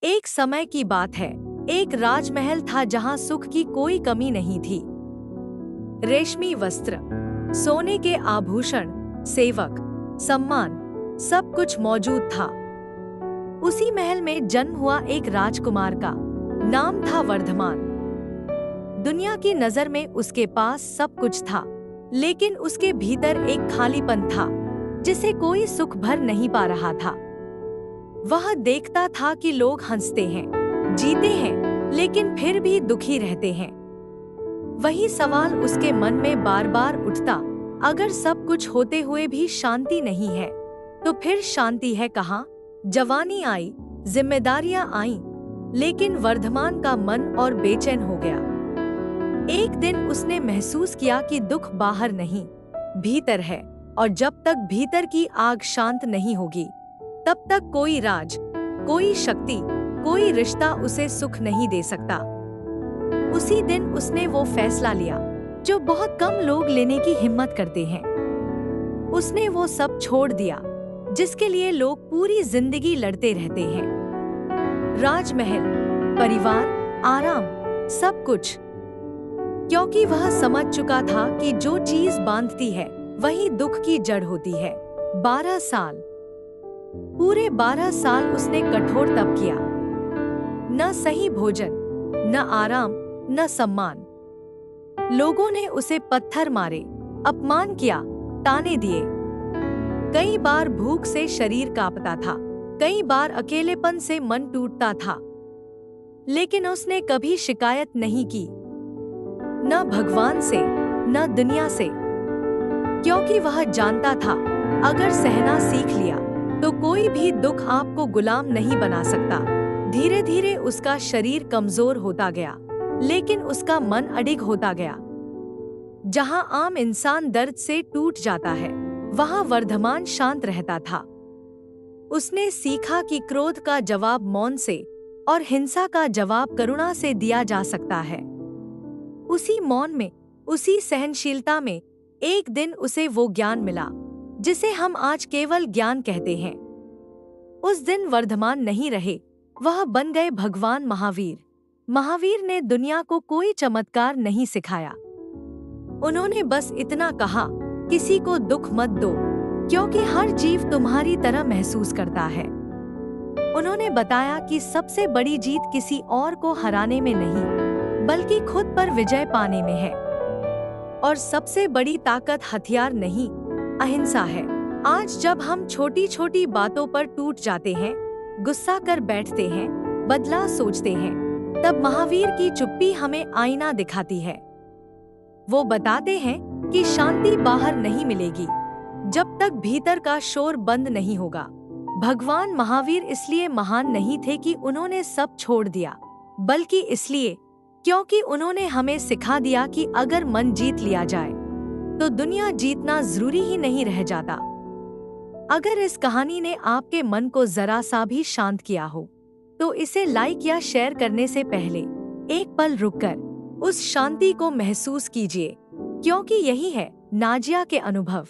एक समय की बात है, एक राजमहल था जहां सुख की कोई कमी नहीं थी। रेशमी वस्त्र, सोने के आभूषण, सेवक, सम्मान, सब कुछ मौजूद था। उसी महल में जन्म हुआ एक राजकुमार का नाम था वर्धमान। दुनिया की नजर में उसके पास सब कुछ था, लेकिन उसके भीतर एक खालीपन था जिसे कोई सुख भर नहीं पा रहा था। वह देखता था कि लोग हंसते हैं, जीते हैं, लेकिन फिर भी दुखी रहते हैं। वही सवाल उसके मन में बार बार उठता, अगर सब कुछ होते हुए भी शांति नहीं है, तो फिर शांति है कहाँ? जवानी आई, जिम्मेदारियां आईं, लेकिन वर्धमान का मन और बेचैन हो गया। एक दिन उसने महसूस किया कि दुख बाहर नहीं, भीतर है, और जब तक भीतर की आग शांत नहीं होगी, तब तक कोई राज, कोई शक्ति, कोई रिश्ता उसे सुख नहीं दे सकता। उसी दिन उसने वो फैसला लिया जो बहुत कम लोग लेने की हिम्मत करते हैं। उसने वो सब छोड़ दिया जिसके लिए लोग पूरी जिंदगी लड़ते रहते हैं। राजमहल, परिवार, आराम, सब कुछ। क्योंकि वह समझ चुका था कि जो चीज बांधती है वही दुख की जड़ होती है। 12 साल, पूरे 12 साल उसने कठोर तप किया। न सही भोजन, न आराम, न सम्मान। लोगों ने उसे पत्थर मारे, अपमान किया, ताने दिए। कई बार भूख से शरीर कांपता था, कई बार अकेलेपन से मन टूटता था, लेकिन उसने कभी शिकायत नहीं की, न भगवान से, न दुनिया से, क्योंकि वह जानता था अगर सहना सीख लिया तो कोई भी दुख आपको गुलाम नहीं बना सकता। धीरे धीरे उसका शरीर कमजोर होता गया, लेकिन उसका मन अडिग होता गया। जहां आम इंसान दर्द से टूट जाता है, वहां वर्धमान शांत रहता था। उसने सीखा कि क्रोध का जवाब मौन से और हिंसा का जवाब करुणा से दिया जा सकता है। उसी मौन में, उसी सहनशीलता में एक दिन उसे वो ज्ञान मिला जिसे हम आज केवल ज्ञान कहते हैं। उस दिन वर्धमान नहीं रहे, वह बन गए भगवान महावीर। महावीर ने दुनिया को कोई चमत्कार नहीं सिखाया। उन्होंने बस इतना कहा, किसी को दुख मत दो, क्योंकि हर जीव तुम्हारी तरह महसूस करता है। उन्होंने बताया कि सबसे बड़ी जीत किसी और को हराने में नहीं, बल्कि खुद पर विजय पाने में है। और सबसे बड़ी ताकत हथियार नहीं, अहिंसा है। आज जब हम छोटी छोटी बातों पर टूट जाते हैं, गुस्सा कर बैठते हैं, बदला सोचते हैं, तब महावीर की चुप्पी हमें आईना दिखाती है। वो बताते हैं कि शांति बाहर नहीं मिलेगी जब तक भीतर का शोर बंद नहीं होगा। भगवान महावीर इसलिए महान नहीं थे कि उन्होंने सब छोड़ दिया, बल्कि इसलिए क्योंकि उन्होंने हमें सिखा दिया कि अगर मन जीत लिया जाए तो दुनिया जीतना जरूरी ही नहीं रह जाता। अगर इस कहानी ने आपके मन को जरा सा भी शांत किया हो, तो इसे लाइक या शेयर करने से पहले एक पल रुककर उस शांति को महसूस कीजिए, क्योंकि यही है नाजिया के अनुभव।